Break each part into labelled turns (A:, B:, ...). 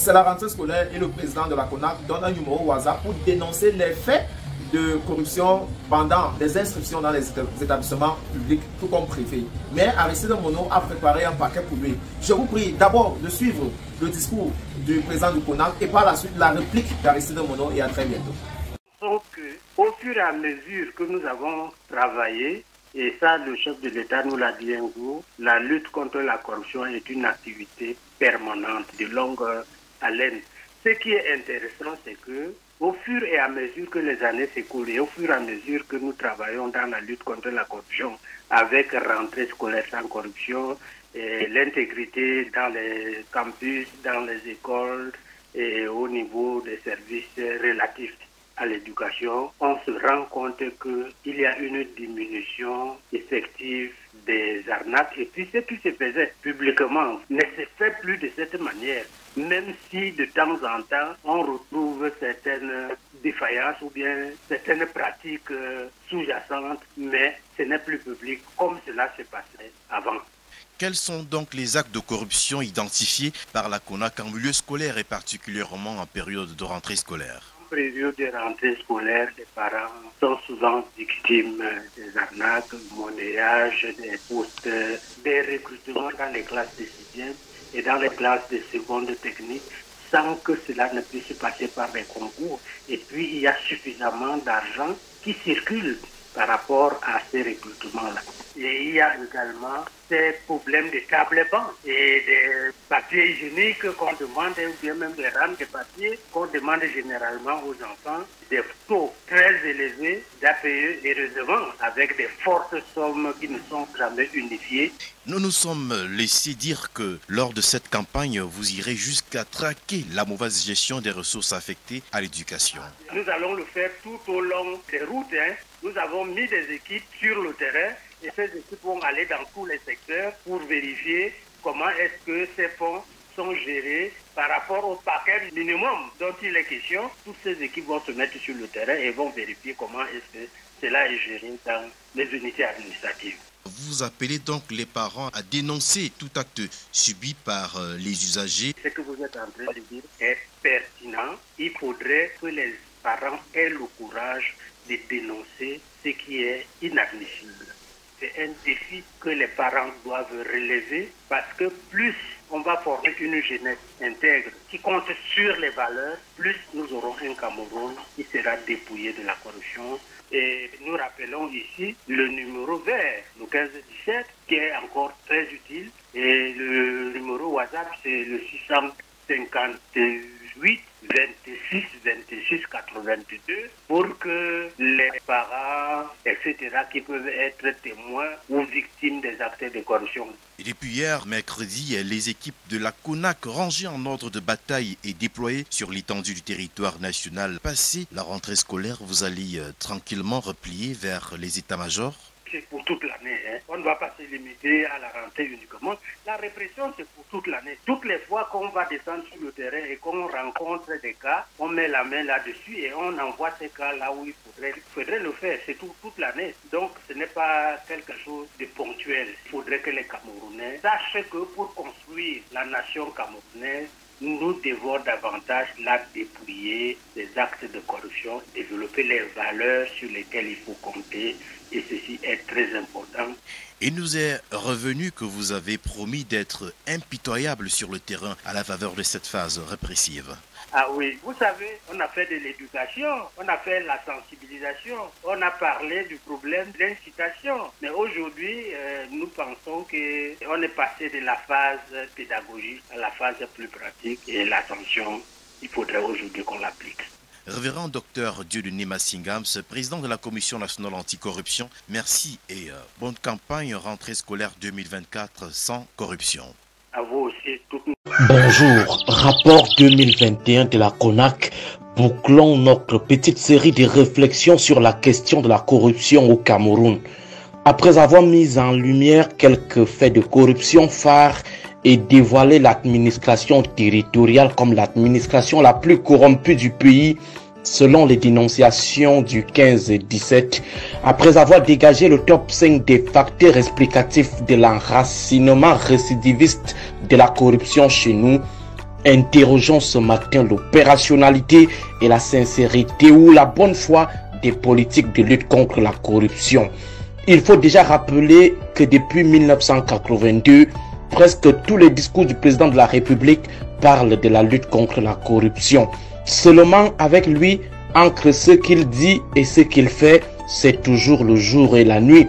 A: c'est la rentrée scolaire et le président de la CONAC donne un numéro WhatsApp pour dénoncer les faits de corruption pendant les inscriptions dans les établissements publics, tout comme privé. Mais Aristide Mono a préparé un paquet pour lui. Je vous prie d'abord de suivre le discours du président du CONAC et par la suite la réplique d'Aristide Mono, et à très bientôt.
B: Donc, au fur et à mesure que nous avons travaillé, et ça le chef de l'État nous l'a dit un jour, la lutte contre la corruption est une activité permanente, de longue haleine. Ce qui est intéressant, c'est que au fur et à mesure que les années s'écoulent et au fur et à mesure que nous travaillons dans la lutte contre la corruption, avec rentrée scolaire sans corruption, l'intégrité dans les campus, dans les écoles et au niveau des services relatifs à l'éducation, on se rend compte qu'il y a une diminution effective des arnaques, et puis ce qui se faisait publiquement ne se fait plus de cette manière, même si de temps en temps on retrouve certaines défaillances ou bien certaines pratiques sous-jacentes, mais ce n'est plus public comme cela se passait avant.
C: Quels sont donc les actes de corruption identifiés par la CONAC en milieu scolaire et particulièrement en période de rentrée scolaire?
B: En période de rentrée scolaire, les parents sont souvent victimes des arnaques, du monnayage, des postes, des recrutements dans les classes de 6e et dans les classes de seconde technique, sans que cela ne puisse passer par les concours. Et puis, il y a suffisamment d'argent qui circule par rapport à ces recrutements-là. Et il y a également ces problèmes de table-banc et des papiers hygiéniques qu'on demande, ou bien même des rames de papier qu'on demande généralement aux enfants, des taux très élevés d'APE et heureusement avec des fortes sommes qui ne sont jamais unifiées.
C: Nous nous sommes laissés dire que lors de cette campagne, vous irez jusqu'à traquer la mauvaise gestion des ressources affectées à l'éducation.
B: Nous allons le faire tout au long des routes. Nous avons mis des équipes sur le terrain et ces équipes vont aller dans tous les secteurs pour vérifier comment est-ce que ces fonds sont gérés par rapport au paquet minimum dont il est question. Toutes ces équipes vont se mettre sur le terrain et vont vérifier comment est-ce que cela est géré dans les unités administratives.
C: Vous appelez donc les parents à dénoncer tout acte subi par les usagers.
B: Ce que vous êtes en train de dire est pertinent. Il faudrait que les parents aient le courage de dénoncer ce qui est inadmissible. C'est un défi que les parents doivent relever parce que plus on va former une jeunesse intègre qui compte sur les valeurs, plus nous aurons un Cameroun qui sera dépouillé de la corruption. Et nous rappelons ici le numéro vert, le 1517, qui est encore très utile. Et le numéro WhatsApp, c'est le 658 26 26 82 pour que les parents, etc., qui peuvent être témoins ou victimes des actes de corruption.
C: Et depuis hier, mercredi, les équipes de la CONAC rangées en ordre de bataille et déployées sur l'étendue du territoire national. Passé la rentrée scolaire, vous allez tranquillement replier vers les états-majors?
B: C'est pour toute l'année. On ne va pas se limiter à la rentrée uniquement. La répression, c'est pour toute l'année. Toutes les fois qu'on va descendre sur le terrain et qu'on rencontre des cas, on met la main là-dessus et on envoie ces cas là où il faudrait le faire. C'est toute l'année. Donc, ce n'est pas quelque chose de ponctuel. Il faudrait que les Camerounais sachent que pour construire la nation camerounaise, nous devons davantage la dépouiller des actes de corruption, développer les valeurs sur lesquelles il faut compter, et ceci est très important.
C: Il nous est revenu que vous avez promis d'être impitoyable sur le terrain à la faveur de cette phase répressive.
B: Ah oui, vous savez, on a fait de l'éducation, on a fait la sensibilisation, on a parlé du problème de l'incitation. Mais aujourd'hui, nous pensons qu'on est passé de la phase pédagogique à la phase plus pratique et la sanction, il faudrait aujourd'hui qu'on l'applique.
C: Révérend Dr Dieudonné Massingams, président de la Commission nationale anticorruption, merci et bonne campagne rentrée scolaire 2024 sans corruption.
B: À vous aussi, toutes.
D: Bonjour, rapport 2021 de la CONAC. Bouclons notre petite série de réflexions sur la question de la corruption au Cameroun. Après avoir mis en lumière quelques faits de corruption phares et dévoilé l'administration territoriale comme l'administration la plus corrompue du pays, selon les dénonciations du 15-17, après avoir dégagé le top 5 des facteurs explicatifs de l'enracinement récidiviste de la corruption chez nous, Interrogeons ce matin l'opérationnalité et la sincérité ou la bonne foi des politiques de lutte contre la corruption. Il faut déjà rappeler que depuis 1982, presque tous les discours du président de la République parlent de la lutte contre la corruption. Seulement avec lui, entre ce qu'il dit et ce qu'il fait, c'est toujours le jour et la nuit.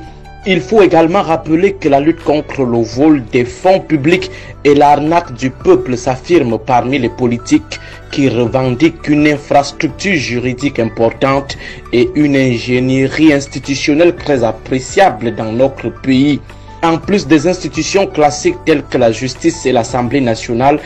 D: Il faut également rappeler que la lutte contre le vol des fonds publics et l'arnaque du peuple s'affirme parmi les politiques qui revendiquent une infrastructure juridique importante et une ingénierie institutionnelle très appréciable dans notre pays. En plus des institutions classiques telles que la justice et l'Assemblée nationale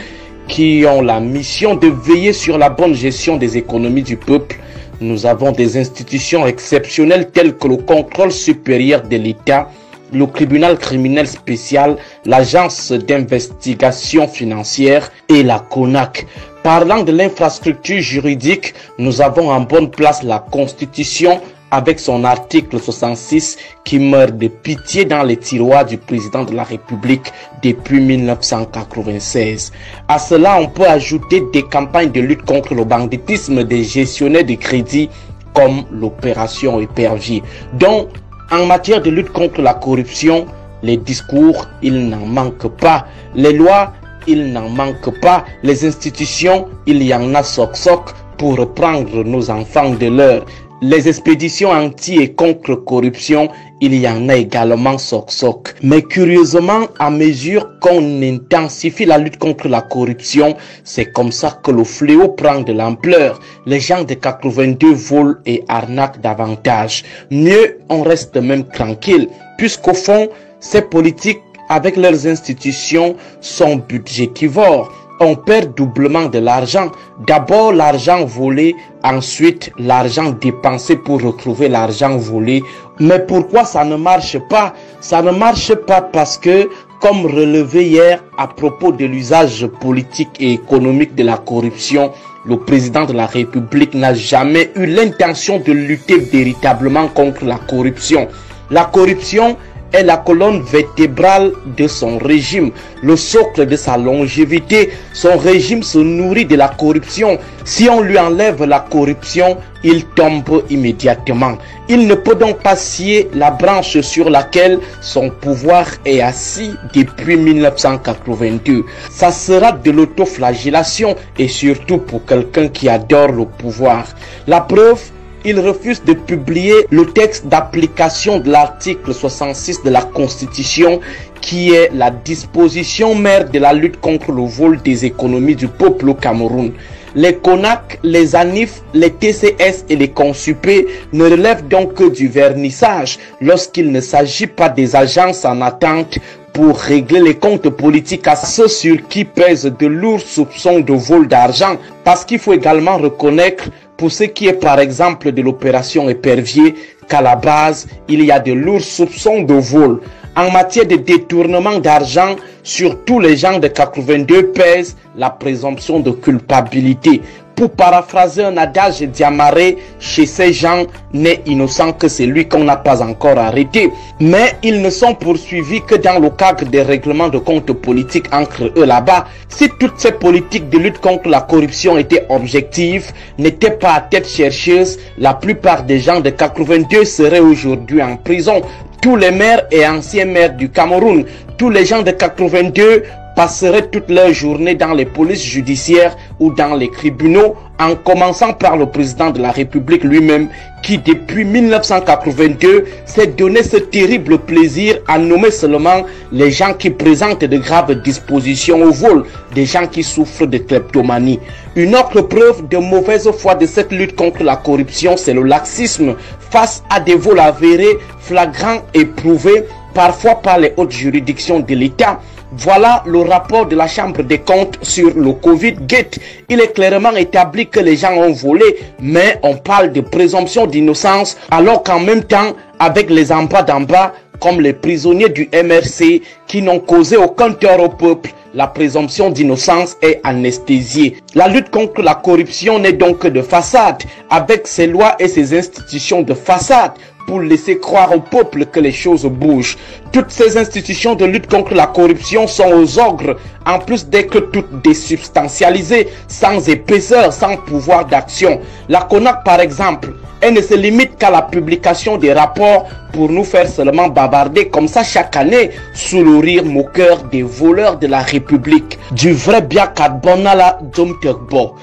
D: qui ont la mission de veiller sur la bonne gestion des économies du peuple, nous avons des institutions exceptionnelles telles que le contrôle supérieur de l'État, le tribunal criminel spécial, l'agence d'investigation financière et la CONAC. Parlant de l'infrastructure juridique, nous avons en bonne place la Constitution avec son article 66 qui meurt de pitié dans les tiroirs du président de la République depuis 1996. À cela, on peut ajouter des campagnes de lutte contre le banditisme des gestionnaires de crédit comme l'opération Épervier. Donc, en matière de lutte contre la corruption, les discours, il n'en manque pas. Les lois, il n'en manque pas. Les institutions, il y en a soc-soc pour reprendre nos enfants de l'heure. Les expéditions anti et contre corruption, il y en a également soc-soc. Mais curieusement, à mesure qu'on intensifie la lutte contre la corruption, c'est comme ça que le fléau prend de l'ampleur. Les gens de 82 volent et arnaquent davantage. Mieux, on reste même tranquille, puisqu'au fond, ces politiques, avec leurs institutions, sont budgétivores. On perd doublement de l'argent. D'abord l'argent volé, ensuite l'argent dépensé pour retrouver l'argent volé. Mais pourquoi ça ne marche pas? Ça ne marche pas parce que, comme relevé hier à propos de l'usage politique et économique de la corruption, le président de la République n'a jamais eu l'intention de lutter véritablement contre la corruption. La corruption est la colonne vertébrale de son régime, le socle de sa longévité. Son régime se nourrit de la corruption. Si on lui enlève la corruption, il tombe immédiatement. Il ne peut donc pas scier la branche sur laquelle son pouvoir est assis depuis 1982. Ça sera de l'autoflagellation et surtout pour quelqu'un qui adore le pouvoir. La preuve, il refuse de publier le texte d'application de l'article 66 de la Constitution qui est la disposition mère de la lutte contre le vol des économies du peuple au Cameroun. Les CONAC, les ANIF, les TCS et les CONSUPÉ ne relèvent donc que du vernissage lorsqu'il ne s'agit pas des agences en attente pour régler les comptes politiques à ceux sur qui pèsent de lourds soupçons de vol d'argent. Parce qu'il faut également reconnaître, pour ce qui est par exemple de l'opération Épervier, qu'à la base, il y a de lourds soupçons de vol. En matière de détournement d'argent, sur tous les gens de 82 pèse la présomption de culpabilité. Pour paraphraser un adage diamaré, chez ces gens, n'est innocent que celui qu'on n'a pas encore arrêté. Mais ils ne sont poursuivis que dans le cadre des règlements de comptes politiques entre eux là-bas. Si toutes ces politiques de lutte contre la corruption étaient objectives, n'étaient pas à tête chercheuse, la plupart des gens de 82 seraient aujourd'hui en prison. Tous les maires et anciens maires du Cameroun, tous les gens de 82 passeraient toute leur journée dans les polices judiciaires ou dans les tribunaux, en commençant par le président de la République lui-même, qui depuis 1982 s'est donné ce terrible plaisir à nommer seulement les gens qui présentent de graves dispositions au vol, des gens qui souffrent de kleptomanie. Une autre preuve de mauvaise foi de cette lutte contre la corruption, c'est le laxisme face à des vols avérés, flagrants et prouvés, parfois par les hautes juridictions de l'État. Voilà le rapport de la Chambre des comptes sur le Covid-Gate. Il est clairement établi que les gens ont volé, mais on parle de présomption d'innocence, alors qu'en même temps, avec les en bas d'en bas, comme les prisonniers du MRC qui n'ont causé aucun tort au peuple, la présomption d'innocence est anesthésiée. La lutte contre la corruption n'est donc que de façade, avec ses lois et ses institutions de façade. pour laisser croire au peuple que les choses bougent. Toutes ces institutions de lutte contre la corruption sont aux ogres, en plus d'être toutes désubstantialisées, sans épaisseur, sans pouvoir d'action. La CONAC par exemple, elle ne se limite qu'à la publication des rapports pour nous faire seulement bavarder comme ça chaque année sous le rire moqueur des voleurs de la République. Du vrai Biakat Bonala Djomtekbo.